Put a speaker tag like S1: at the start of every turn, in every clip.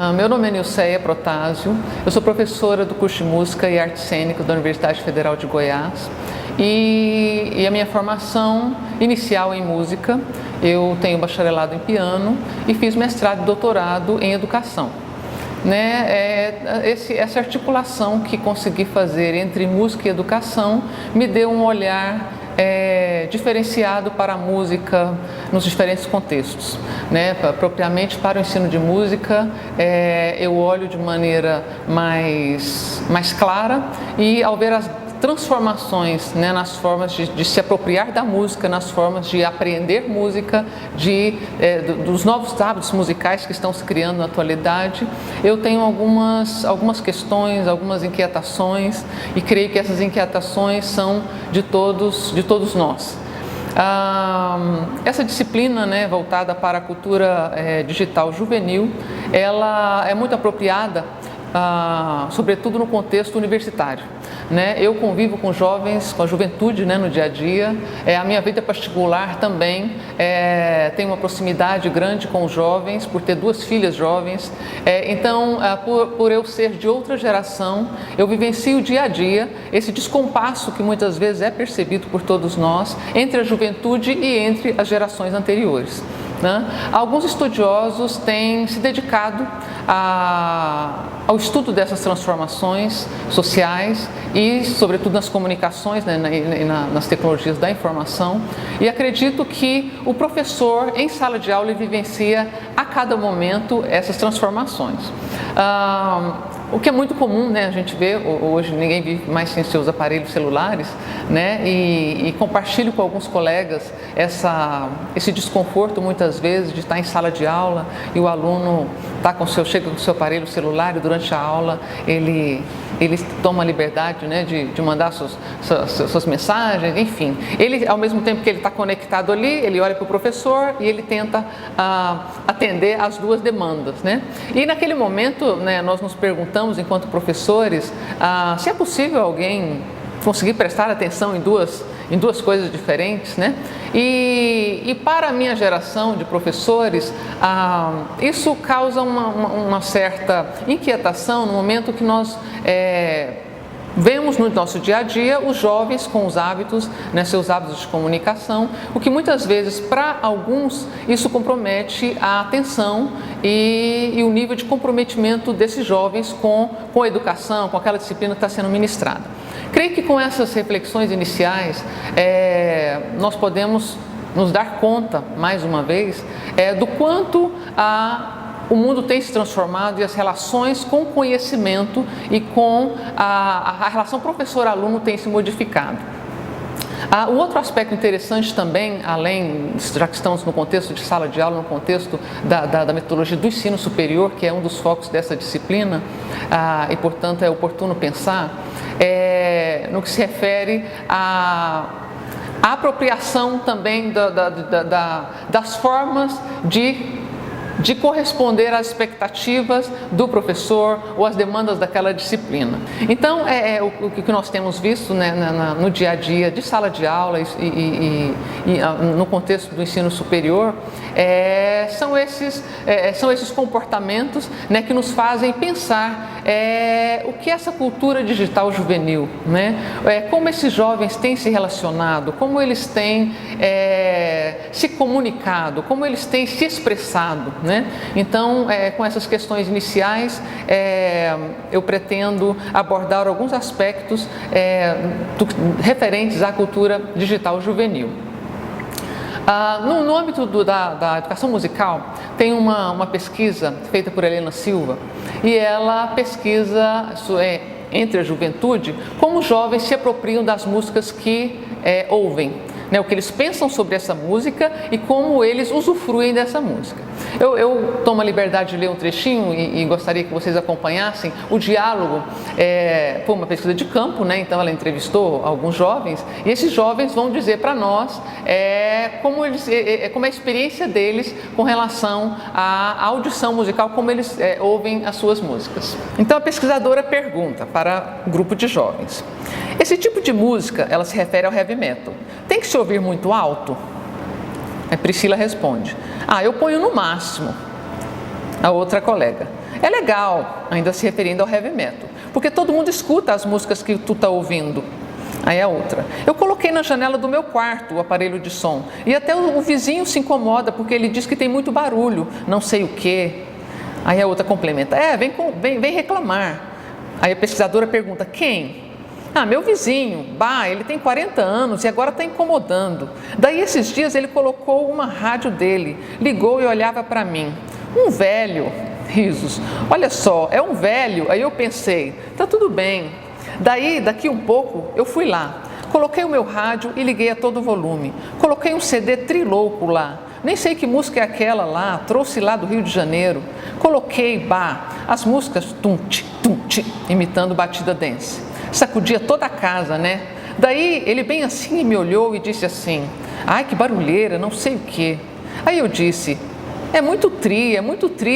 S1: Meu nome é Nilceia Protásio, eu sou professora do curso de Música e Artes Cênicas da Universidade Federal de Goiás e a minha formação inicial em música, eu tenho bacharelado em piano e fiz mestrado e doutorado em educação. Essa articulação que consegui fazer entre música e educação me deu um olhar diferenciado para a música nos diferentes contextos. Propriamente para o ensino de música, eu olho de maneira mais clara e ao ver as transformações nas formas de se apropriar da música, nas formas de aprender música, dos novos hábitos musicais que estão se criando na atualidade, eu tenho algumas questões, algumas inquietações e creio que essas inquietações são de todos nós. Essa disciplina voltada para a cultura digital juvenil, ela é muito apropriada, sobretudo no contexto universitário. Eu convivo com jovens, com a juventude no dia a dia, a minha vida particular também tem uma proximidade grande com os jovens, por ter 2 filhas jovens, então por eu ser de outra geração, eu vivencio dia a dia esse descompasso que muitas vezes é percebido por todos nós entre a juventude e entre as gerações anteriores. Alguns estudiosos têm se dedicado ao estudo dessas transformações sociais e, sobretudo, nas comunicações, nas tecnologias da informação, e acredito que o professor, em sala de aula, vivencia a cada momento essas transformações. O que é muito comum, a gente vê, hoje ninguém vive mais sem seus aparelhos celulares, e compartilho com alguns colegas esse desconforto muitas vezes de estar em sala de aula e o aluno chega com o seu aparelho celular e durante a aula ele toma a liberdade de mandar suas mensagens, enfim. Ele, ao mesmo tempo que ele está conectado ali, ele olha para o professor e ele tenta atender às 2 demandas. E naquele momento nós nos perguntamos, enquanto professores, se é possível alguém conseguir prestar atenção em duas coisas diferentes, E para a minha geração de professores, isso causa uma certa inquietação no momento que nós vemos no nosso dia a dia os jovens com os hábitos, seus hábitos de comunicação, o que muitas vezes, para alguns, isso compromete a atenção e o nível de comprometimento desses jovens com a educação, com aquela disciplina que está sendo ministrada. Creio que com essas reflexões iniciais, nós podemos nos dar conta, mais uma vez, do quanto o mundo tem se transformado e as relações com o conhecimento e com a relação professor-aluno tem se modificado. O outro aspecto interessante também, além, já que estamos no contexto de sala de aula, no contexto da metodologia do ensino superior, que é um dos focos dessa disciplina, e portanto é oportuno pensar, no que se refere à apropriação também das formas de corresponder às expectativas do professor ou às demandas daquela disciplina. Então, o que nós temos visto no dia a dia de sala de aula e no contexto do ensino superior, são esses comportamentos que nos fazem pensar o que é essa cultura digital juvenil, como esses jovens têm se relacionado, como eles têm se comunicado, como eles têm se expressado. Então, com essas questões iniciais, eu pretendo abordar alguns aspectos referentes à cultura digital juvenil. No âmbito da educação musical, tem uma pesquisa feita por Helena Silva e ela pesquisa entre a juventude como os jovens se apropriam das músicas que ouvem. O que eles pensam sobre essa música e como eles usufruem dessa música. Eu tomo a liberdade de ler um trechinho e gostaria que vocês acompanhassem o diálogo. Foi uma pesquisa de campo, então ela entrevistou alguns jovens e esses jovens vão dizer para nós como é a experiência deles com relação à audição musical, como eles ouvem as suas músicas. Então a pesquisadora pergunta para o grupo de jovens: esse tipo de música, ela se refere ao heavy metal, tem que se ouvir muito alto? A Priscila responde: eu ponho no máximo. A outra colega: É legal, ainda se referindo ao heavy metal, porque todo mundo escuta as músicas que tu tá ouvindo. Aí a outra, eu coloquei na janela do meu quarto o aparelho de som e até o vizinho se incomoda porque ele diz que tem muito barulho, não sei o quê. Aí a outra complementa, vem reclamar. Aí a pesquisadora pergunta, quem? Ah, meu vizinho, ele tem 40 anos e agora está incomodando. Daí esses dias ele colocou uma rádio dele, ligou e olhava para mim. Um velho, risos, olha só, é um velho. Aí eu pensei, tá tudo bem. Daí, daqui um pouco, eu fui lá, coloquei o meu rádio e liguei a todo volume. Coloquei um CD trilouco lá, nem sei que música é aquela lá, trouxe lá do Rio de Janeiro. Coloquei, as músicas tum-ti, imitando batida dance. Sacudia toda a casa, né? Daí ele bem assim me olhou e disse assim, ai que barulheira, não sei o quê. Aí eu disse, é muito tri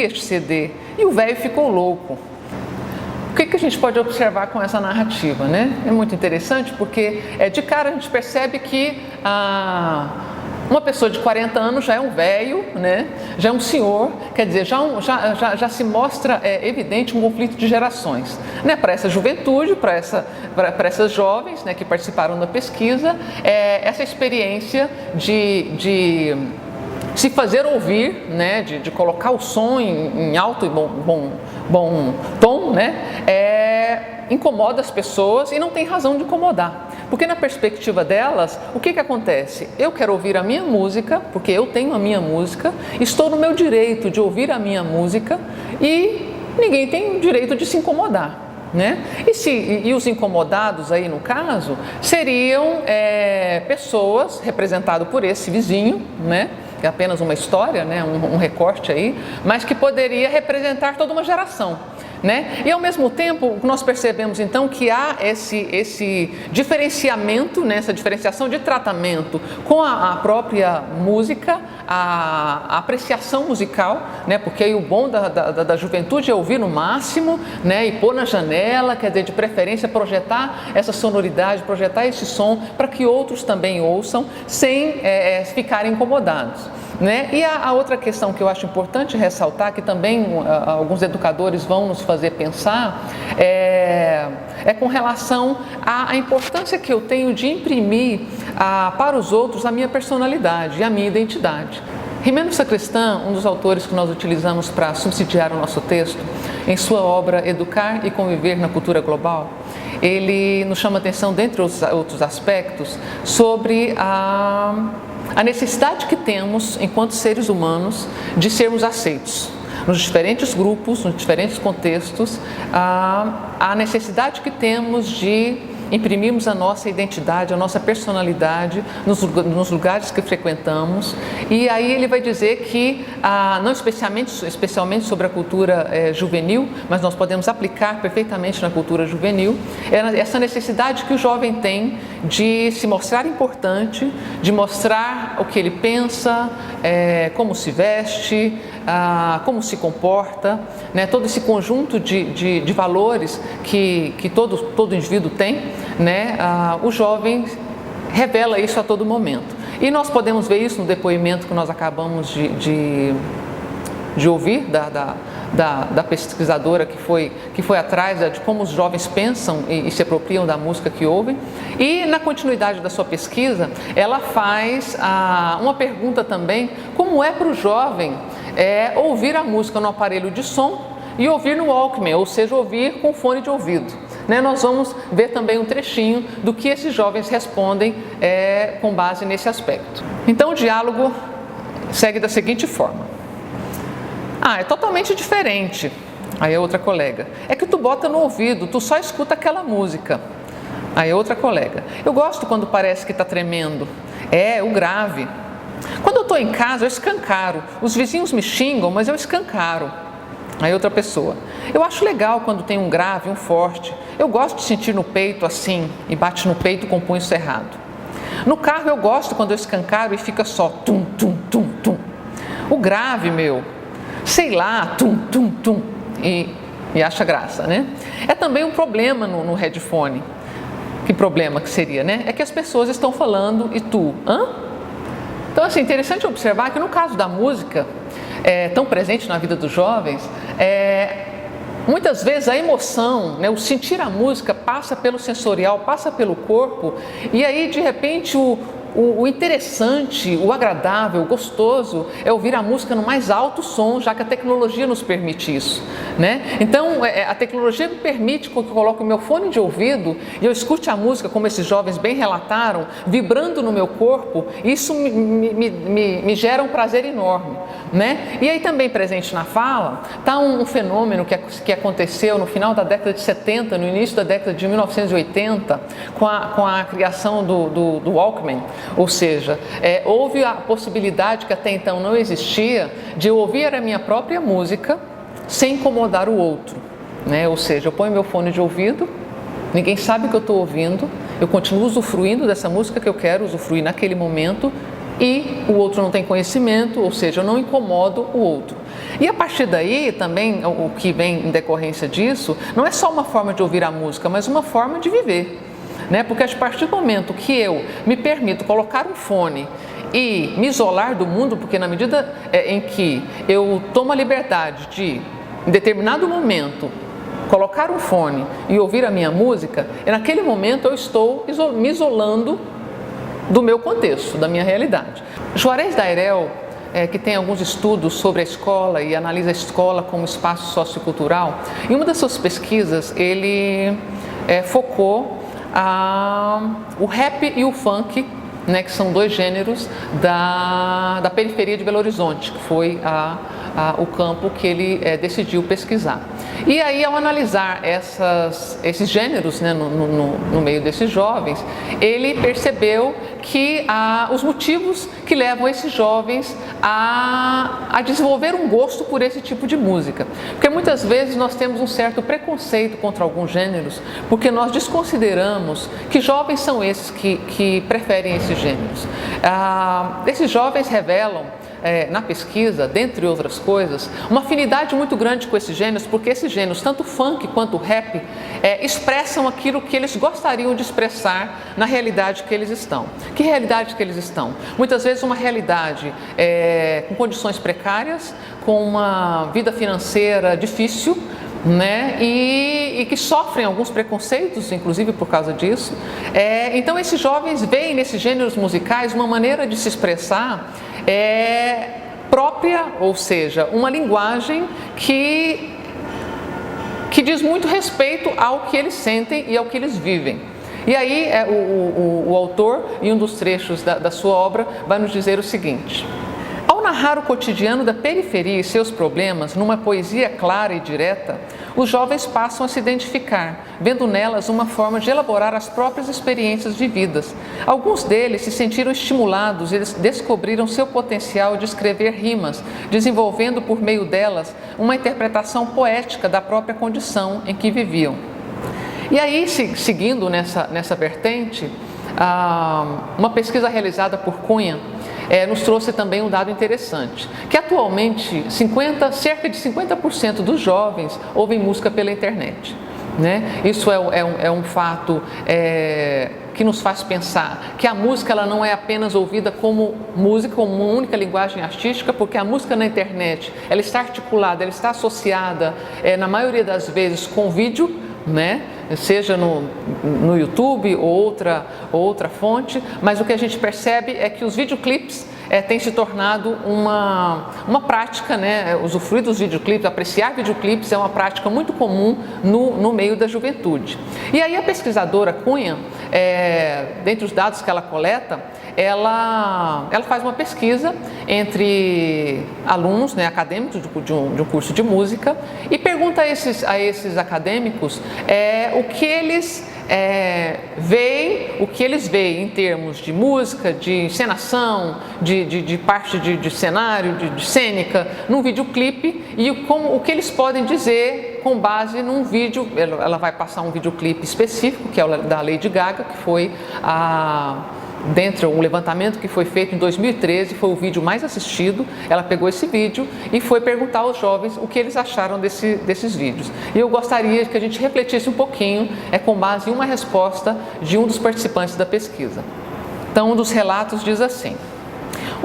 S1: este CD. E o velho ficou louco. O que a gente pode observar com essa narrativa, né? É muito interessante porque de cara a gente percebe que uma pessoa de 40 anos já é um velho, né? Já é um senhor, quer dizer, já se mostra evidente um conflito de gerações, né? Para essa juventude, para essas jovens, né, que participaram da pesquisa, essa experiência de se fazer ouvir, né, de colocar o som em alto e bom tom, né, incomoda as pessoas e não tem razão de incomodar. Porque na perspectiva delas, o que acontece? Eu quero ouvir a minha música, porque eu tenho a minha música, estou no meu direito de ouvir a minha música e ninguém tem o direito de se incomodar. Né? E os incomodados aí no caso seriam pessoas representadas por esse vizinho, né? Que é apenas uma história, né? Um recorte aí, mas que poderia representar toda uma geração. Né? E ao mesmo tempo nós percebemos então que há esse diferenciamento, né? Essa diferenciação de tratamento com a própria música, a apreciação musical, né? Porque aí o bom da juventude é ouvir no máximo, né? E pôr na janela, quer dizer, de preferência projetar essa sonoridade, projetar esse som para que outros também ouçam sem ficarem incomodados. Né? E a outra questão que eu acho importante ressaltar, que também alguns educadores vão nos fazer pensar, é com relação à importância que eu tenho de imprimir para os outros a minha personalidade e a minha identidade. Rimeno Sacristan, um dos autores que nós utilizamos para subsidiar o nosso texto, em sua obra Educar e Conviver na Cultura Global, ele nos chama atenção, dentre outros aspectos, sobre a necessidade que temos, enquanto seres humanos, de sermos aceitos. Nos diferentes grupos, nos diferentes contextos, a necessidade que temos de imprimirmos a nossa identidade, a nossa personalidade nos lugares que frequentamos. E aí ele vai dizer que, não especialmente sobre a cultura juvenil, mas nós podemos aplicar perfeitamente na cultura juvenil, essa necessidade que o jovem tem de se mostrar importante, de mostrar o que ele pensa, como se veste, como se comporta, né? Todo esse conjunto de valores que todo indivíduo tem, né? O jovem revela isso a todo momento. E nós podemos ver isso no depoimento que nós acabamos de ouvir da pesquisadora que foi atrás de como os jovens pensam e se apropriam da música que ouvem. E na continuidade da sua pesquisa, ela faz uma pergunta também, como é para o jovem ouvir a música no aparelho de som e ouvir no Walkman, ou seja, ouvir com fone de ouvido. Né? Nós vamos ver também um trechinho do que esses jovens respondem com base nesse aspecto. Então o diálogo segue da seguinte forma. É totalmente diferente. Aí a outra colega, é que tu bota no ouvido, tu só escuta aquela música. Aí a outra colega, eu gosto quando parece que está tremendo. O grave. Quando eu estou em casa, eu escancaro. Os vizinhos me xingam, mas eu escancaro. Aí outra pessoa, eu acho legal quando tem um grave, um forte. Eu gosto de sentir no peito assim, e bate no peito com o punho cerrado. No carro eu gosto quando eu escancaro e fica só tum, tum, tum, tum. O grave, sei lá, tum, tum, tum, e acha graça, né? É também um problema no headphone. Que problema que seria, né? É que as pessoas estão falando e tu, Então, assim, interessante observar que no caso da música, tão presente na vida dos jovens, Muitas vezes a emoção, né, o sentir a música passa pelo sensorial, passa pelo corpo, e aí de repente o interessante, o agradável, o gostoso é ouvir a música no mais alto som, já que a tecnologia nos permite isso, né? Então a tecnologia me permite que eu coloque o meu fone de ouvido e eu escute a música, como esses jovens bem relataram, vibrando no meu corpo. Isso me gera um prazer enorme, né? E aí também presente na fala está um fenômeno que aconteceu no final da década de 70, no início da década de 1980, com a criação do Walkman. Ou seja, houve a possibilidade que até então não existia de eu ouvir a minha própria música sem incomodar o outro, né? Ou seja, eu ponho meu fone de ouvido, ninguém sabe o que eu estou ouvindo, eu continuo usufruindo dessa música que eu quero usufruir naquele momento e o outro não tem conhecimento, ou seja, eu não incomodo o outro. E a partir daí também o que vem em decorrência disso não é só uma forma de ouvir a música, mas uma forma de viver. Né? Porque a partir do momento que eu me permito colocar um fone e me isolar do mundo, porque na medida em que eu tomo a liberdade de, em determinado momento, colocar um fone e ouvir a minha música, naquele momento eu estou me isolando do meu contexto, da minha realidade. Juarez Dairel, que tem alguns estudos sobre a escola e analisa a escola como espaço sociocultural, em uma das suas pesquisas ele focou o rap e o funk, né, que são dois gêneros da periferia de Belo Horizonte, que foi o campo que ele decidiu pesquisar. E aí, ao analisar esses gêneros, né, no meio desses jovens, ele percebeu que os motivos que levam esses jovens a desenvolver um gosto por esse tipo de música. Porque muitas vezes nós temos um certo preconceito contra alguns gêneros, porque nós desconsideramos que jovens são esses que preferem esses gêneros. Esses jovens revelam, na pesquisa, dentre outras coisas, uma afinidade muito grande com esses gêneros, porque esses gêneros, tanto o funk quanto o rap, expressam aquilo que eles gostariam de expressar na realidade que eles estão. Que realidade que eles estão? Muitas vezes uma realidade com condições precárias, com uma vida financeira difícil, né? E que sofrem alguns preconceitos, inclusive por causa disso. Então esses jovens veem nesses gêneros musicais uma maneira de se expressar própria, ou seja, uma linguagem que diz muito respeito ao que eles sentem e ao que eles vivem. E aí o autor, em um dos trechos da sua obra, vai nos dizer o seguinte: ao narrar o cotidiano da periferia e seus problemas numa poesia clara e direta, os jovens passam a se identificar, vendo nelas uma forma de elaborar as próprias experiências vividas. Alguns deles se sentiram estimulados e descobriram seu potencial de escrever rimas, desenvolvendo por meio delas uma interpretação poética da própria condição em que viviam. E aí, seguindo nessa vertente, uma pesquisa realizada por Cunha nos trouxe também um dado interessante, que atualmente cerca de 50% dos jovens ouvem música pela internet, né? Isso é um fato que nos faz pensar que a música ela não é apenas ouvida como música, como uma única linguagem artística, porque a música na internet ela está articulada, ela está associada, na maioria das vezes, com vídeo, né? Seja no YouTube ou outra fonte, mas o que a gente percebe é que os videoclipes têm se tornado uma prática, né? Usufruir dos videoclipes, apreciar videoclipes é uma prática muito comum no meio da juventude. E aí a pesquisadora Cunha, dentre os dados que ela coleta, ela faz uma pesquisa entre alunos, né, acadêmicos de um curso de música, e pergunta a esses acadêmicos o que eles veem, o que eles veem em termos de música, de encenação, de parte de cenário, de cênica, num videoclipe, e o que eles podem dizer com base num vídeo. Ela vai passar um videoclipe específico, que é o da Lady Gaga, que foi dentro um levantamento que foi feito em 2013, foi o vídeo mais assistido. Ela pegou esse vídeo e foi perguntar aos jovens o que eles acharam desses vídeos. E eu gostaria que a gente refletisse um pouquinho, com base em uma resposta de um dos participantes da pesquisa. Então, um dos relatos diz assim: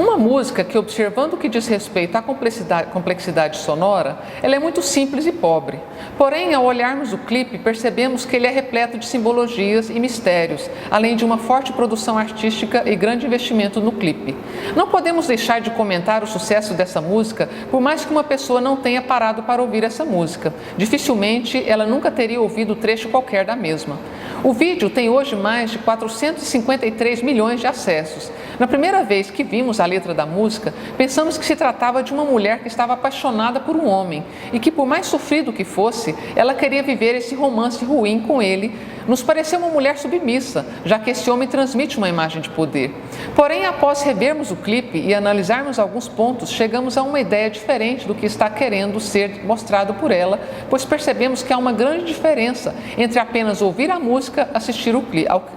S1: Uma música que, observando o que diz respeito à complexidade sonora, ela é muito simples e pobre. Porém, ao olharmos o clipe, percebemos que ele é repleto de simbologias e mistérios, além de uma forte produção artística e grande investimento no clipe. Não podemos deixar de comentar o sucesso dessa música, por mais que uma pessoa não tenha parado para ouvir essa música. Dificilmente ela nunca teria ouvido trecho qualquer da mesma. O vídeo tem hoje mais de 453 milhões de acessos. Na primeira vez que vimos a letra da música, pensamos que se tratava de uma mulher que estava apaixonada por um homem e que, por mais sofrido que fosse, ela queria viver esse romance ruim com ele. Nos pareceu uma mulher submissa, já que esse homem transmite uma imagem de poder. Porém, após revermos o clipe e analisarmos alguns pontos, chegamos a uma ideia diferente do que está querendo ser mostrado por ela, pois percebemos que há uma grande diferença entre apenas ouvir a música e assistir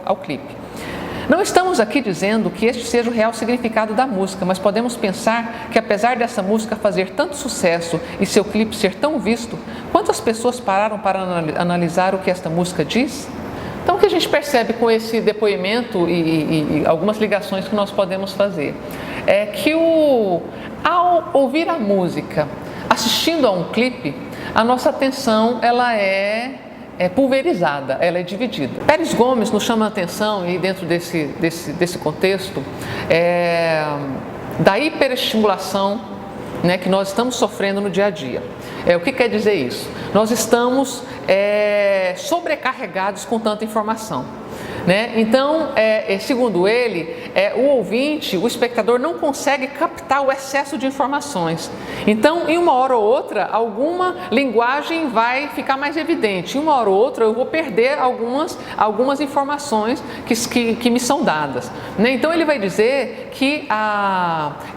S1: ao clipe. Não estamos aqui dizendo que este seja o real significado da música, mas podemos pensar que, apesar dessa música fazer tanto sucesso e seu clipe ser tão visto, quantas pessoas pararam para analisar o que esta música diz? Então, o que a gente percebe com esse depoimento e algumas ligações que nós podemos fazer é que ao ouvir a música, assistindo a um clipe, a nossa atenção ela é pulverizada, ela é dividida. Pérez Gomes nos chama a atenção, e dentro desse contexto, da hiperestimulação, né, que nós estamos sofrendo no dia a dia. O que quer dizer isso? Nós estamos sobrecarregados com tanta informação. Né? Então, segundo ele, o ouvinte, o espectador não consegue captar o excesso de informações. Então, em uma hora ou outra, alguma linguagem vai ficar mais evidente. Em uma hora ou outra, eu vou perder algumas informações que me são dadas. Né? Então, ele vai dizer que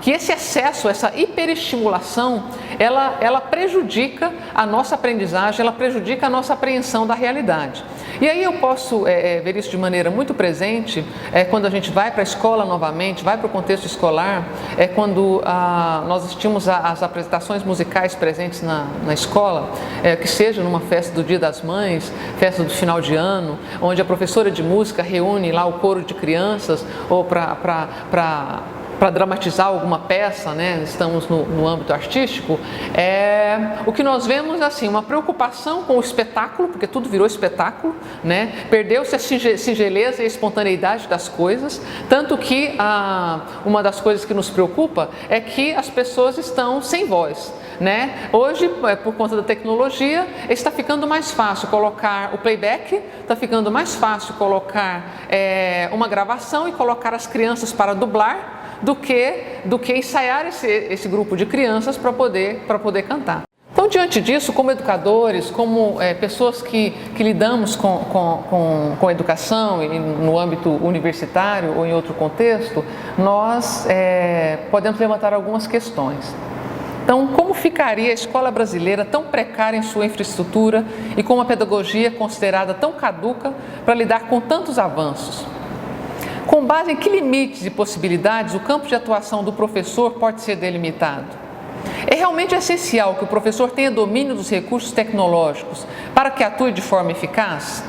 S1: esse excesso, essa hiperestimulação, ela prejudica a nossa aprendizagem, ela prejudica a nossa apreensão da realidade. E aí eu posso ver isso de maneira muito presente quando a gente vai para a escola novamente, vai para o contexto escolar, quando nós assistimos às apresentações musicais presentes na escola, que seja numa festa do Dia das Mães, festa do final de ano, onde a professora de música reúne lá o coro de crianças ou para dramatizar alguma peça, né? Estamos no âmbito artístico, o que nós vemos assim, uma preocupação com o espetáculo, porque tudo virou espetáculo, né? Perdeu-se a singeleza e a espontaneidade das coisas, tanto que uma das coisas que nos preocupa é que as pessoas estão sem voz. Né? Hoje, por conta da tecnologia, está ficando mais fácil colocar o playback, está ficando mais fácil colocar uma gravação e colocar as crianças para dublar, do que ensaiar esse grupo de crianças para poder cantar. Então, diante disso, como educadores, como pessoas que lidamos com educação e no âmbito universitário ou em outro contexto, nós podemos levantar algumas questões. Então, como ficaria a escola brasileira tão precária em sua infraestrutura e com uma pedagogia considerada tão caduca para lidar com tantos avanços? Com base em que limites e possibilidades o campo de atuação do professor pode ser delimitado? É realmente essencial que o professor tenha domínio dos recursos tecnológicos para que atue de forma eficaz?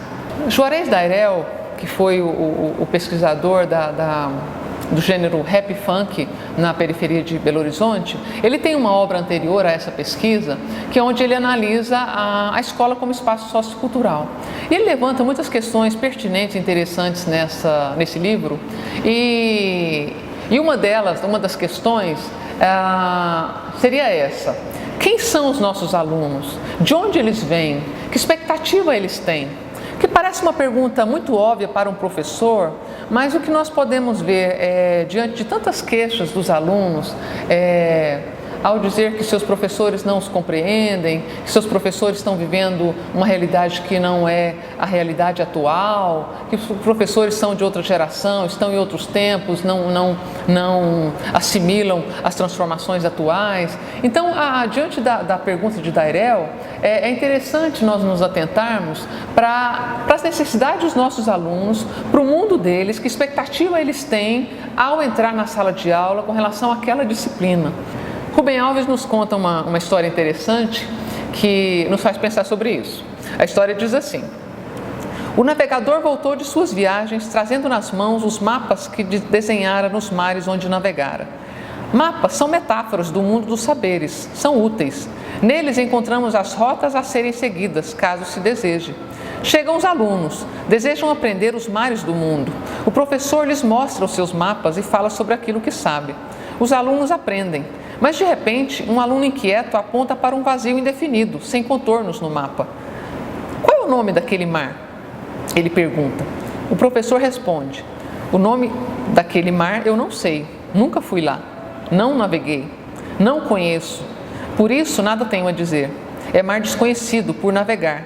S1: Juarez Dairel, que foi o pesquisador do gênero rap funk na periferia de Belo Horizonte, ele tem uma obra anterior a essa pesquisa, que é onde ele analisa a escola como espaço sociocultural. E ele levanta muitas questões pertinentes e interessantes nesse livro, e uma das questões seria essa: quem são os nossos alunos? De onde eles vêm? Que expectativa eles têm? Que parece uma pergunta muito óbvia para um professor, mas o que nós podemos ver diante de tantas queixas dos alunos, ao dizer que seus professores não os compreendem, que seus professores estão vivendo uma realidade que não é a realidade atual, que os professores são de outra geração, estão em outros tempos, não assimilam as transformações atuais. Então, diante da pergunta de Dairel, é interessante nós nos atentarmos para as necessidades dos nossos alunos, para o mundo deles, que expectativa eles têm ao entrar na sala de aula com relação àquela disciplina. Rubem Alves nos conta uma história interessante que nos faz pensar sobre isso. A história diz assim: o navegador voltou de suas viagens trazendo nas mãos os mapas que desenhara nos mares onde navegara. Mapas são metáforas do mundo dos saberes, são úteis. Neles encontramos as rotas a serem seguidas, caso se deseje. Chegam os alunos, desejam aprender os mares do mundo. O professor lhes mostra os seus mapas e fala sobre aquilo que sabe. Os alunos aprendem, mas de repente um aluno inquieto aponta para um vazio indefinido, sem contornos no mapa. Qual é o nome daquele mar? Ele pergunta. O professor responde: o nome daquele mar eu não sei, nunca fui lá, não naveguei, não conheço. Por isso nada tenho a dizer. É mar desconhecido por navegar.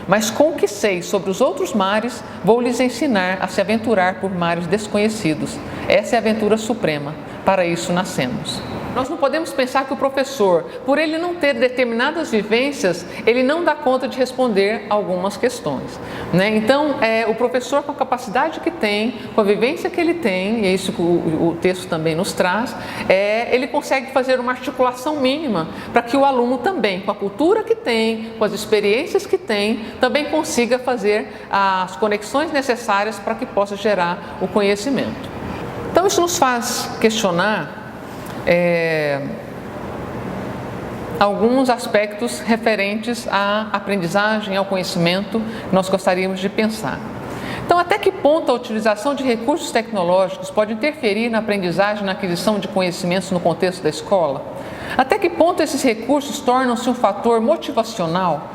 S1: Mas com o que sei sobre os outros mares, vou lhes ensinar a se aventurar por mares desconhecidos. Essa é a aventura suprema. Para isso nascemos. Nós não podemos pensar que o professor, por ele não ter determinadas vivências, ele não dá conta de responder algumas questões, né? Então, o professor, com a capacidade que tem, com a vivência que ele tem, e é isso que o texto também nos traz, ele consegue fazer uma articulação mínima para que o aluno também, com a cultura que tem, com as experiências que tem, também consiga fazer as conexões necessárias para que possa gerar o conhecimento. Então, isso nos faz questionar alguns aspectos referentes à aprendizagem, ao conhecimento que nós gostaríamos de pensar. Então, até que ponto a utilização de recursos tecnológicos pode interferir na aprendizagem, na aquisição de conhecimentos no contexto da escola? Até que ponto esses recursos tornam-se um fator motivacional?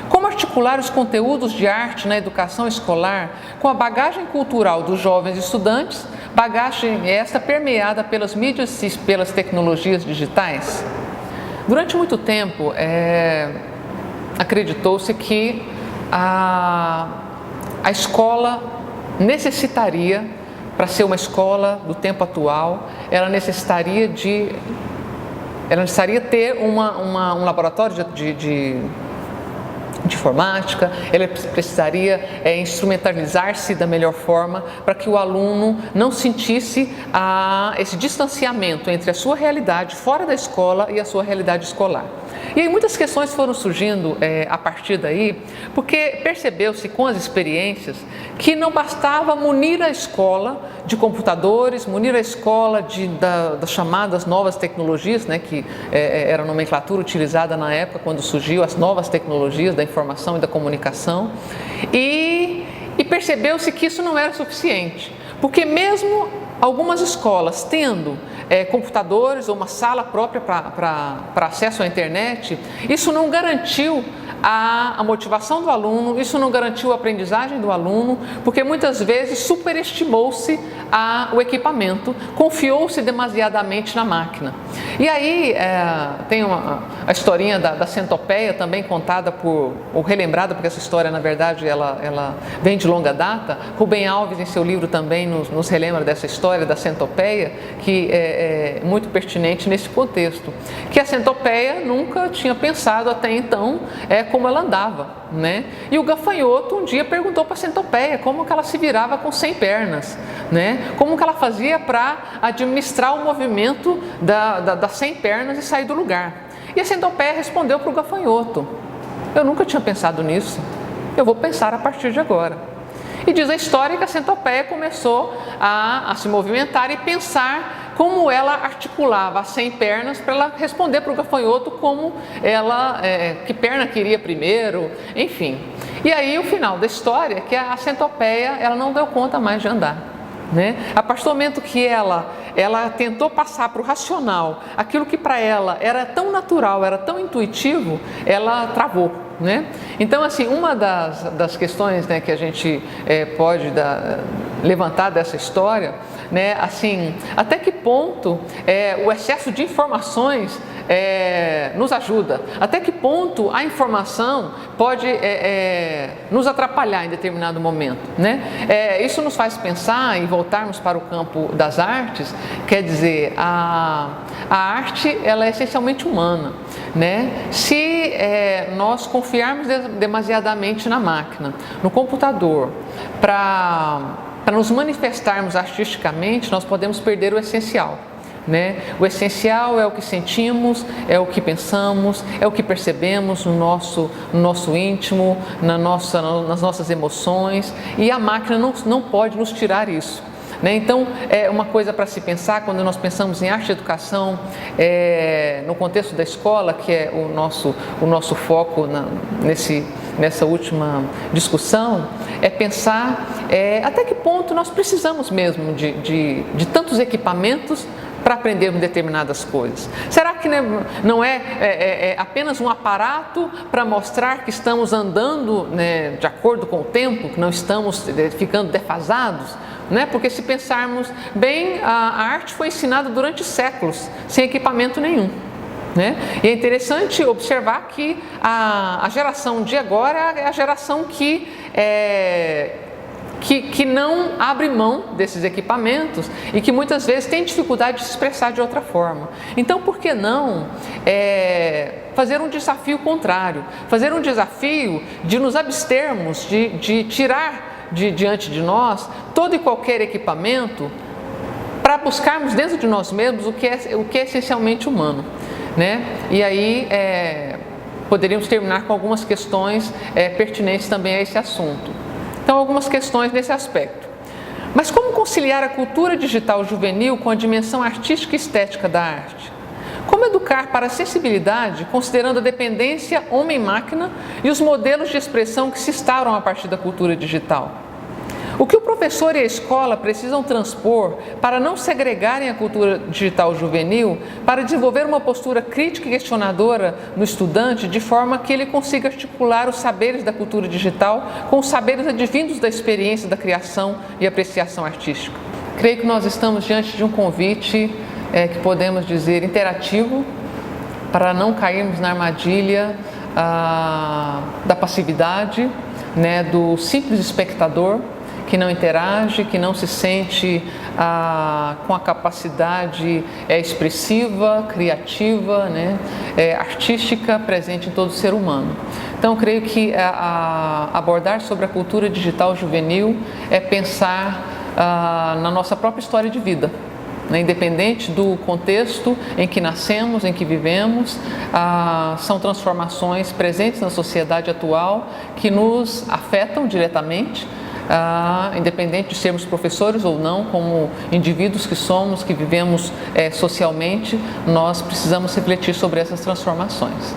S1: Como articular os conteúdos de arte na educação escolar com a bagagem cultural dos jovens estudantes, bagagem esta permeada pelas mídias e pelas tecnologias digitais? Durante muito tempo, acreditou-se que a escola necessitaria, para ser uma escola do tempo atual, ela necessitaria ter um laboratório de informática, ela precisaria instrumentalizar-se da melhor forma para que o aluno não sentisse esse distanciamento entre a sua realidade fora da escola e a sua realidade escolar. E aí muitas questões foram surgindo a partir daí, porque percebeu-se com as experiências que não bastava munir a escola de computadores, munir a escola das chamadas novas tecnologias, né, que era a nomenclatura utilizada na época quando surgiu as novas tecnologias da informação e da comunicação, e percebeu-se que isso não era suficiente, porque mesmo algumas escolas tendo computadores ou uma sala própria para acesso à internet, isso não garantiu a motivação do aluno, isso não garantiu a aprendizagem do aluno, porque muitas vezes superestimou-se o equipamento, confiou-se demasiadamente na máquina. E aí tem a historinha da centopeia, também contada ou relembrada, porque essa história, na verdade, ela vem de longa data. Rubem Alves, em seu livro, também nos relembra dessa história da centopeia, que é muito pertinente nesse contexto, que a centopeia nunca tinha pensado até então como ela andava, né? E o gafanhoto um dia perguntou para a centopeia como que ela se virava com 100 pernas, né? Como que ela fazia para administrar o movimento das 100 pernas e sair do lugar. E a centopeia respondeu para o gafanhoto: eu nunca tinha pensado nisso, eu vou pensar a partir de agora. E diz a história que a centopeia começou a se movimentar e pensar como ela articulava as 100 pernas para ela responder para o gafanhoto como que perna queria primeiro, enfim. E aí o final da história é que a centopeia ela não deu conta mais de andar, né? A partir do momento que ela tentou passar para o racional aquilo que para ela era tão natural, era tão intuitivo, ela travou, né? Então, assim, uma das questões, né, que a gente pode levantar dessa história, né, assim, até que ponto o excesso de informações nos ajuda, até que ponto a informação pode nos atrapalhar em determinado momento, né? Isso nos faz pensar e voltarmos para o campo das artes, quer dizer, a arte ela é essencialmente humana, né? Se nós confiarmos demasiadamente na máquina, no computador, para nos manifestarmos artisticamente, nós podemos perder o essencial, né? O essencial é o que sentimos, é o que pensamos, é o que percebemos no nosso íntimo, nas nossas emoções, e a máquina não pode nos tirar isso. né? Então, é uma coisa para se pensar quando nós pensamos em arte e educação, no contexto da escola, que é o nosso foco nessa última discussão, é pensar até que ponto nós precisamos mesmo de tantos equipamentos para aprendermos determinadas coisas. Será que não é apenas um aparato para mostrar que estamos andando, né, de acordo com o tempo, que não estamos ficando defasados? Né? Porque se pensarmos bem, a arte foi ensinada durante séculos, sem equipamento nenhum. Né? E é interessante observar que a geração de agora é a geração que não abre mão desses equipamentos e que muitas vezes tem dificuldade de se expressar de outra forma. Então, por que não fazer um desafio contrário? Fazer um desafio de nos abstermos, de tirar diante de nós todo e qualquer equipamento para buscarmos dentro de nós mesmos o que é essencialmente humano. Né? E aí poderíamos terminar com algumas questões pertinentes também a esse assunto. Então, algumas questões nesse aspecto. Mas como conciliar a cultura digital juvenil com a dimensão artística e estética da arte? Como educar para a sensibilidade, considerando a dependência homem-máquina e os modelos de expressão que se instauram a partir da cultura digital? O que o professor e a escola precisam transpor para não segregarem a cultura digital juvenil, para desenvolver uma postura crítica e questionadora no estudante, de forma que ele consiga articular os saberes da cultura digital com os saberes advindos da experiência da criação e apreciação artística? Creio que nós estamos diante de um convite que podemos dizer interativo, para não cairmos na armadilha da passividade, né, do simples espectador, que não interage, que não se sente com a capacidade expressiva, criativa, né, artística presente em todo ser humano. Então, creio que abordar sobre a cultura digital juvenil é pensar na nossa própria história de vida, né, independente do contexto em que nascemos, em que vivemos, são transformações presentes na sociedade atual que nos afetam diretamente. Independente de sermos professores ou não, como indivíduos que somos, que vivemos socialmente, nós precisamos refletir sobre essas transformações.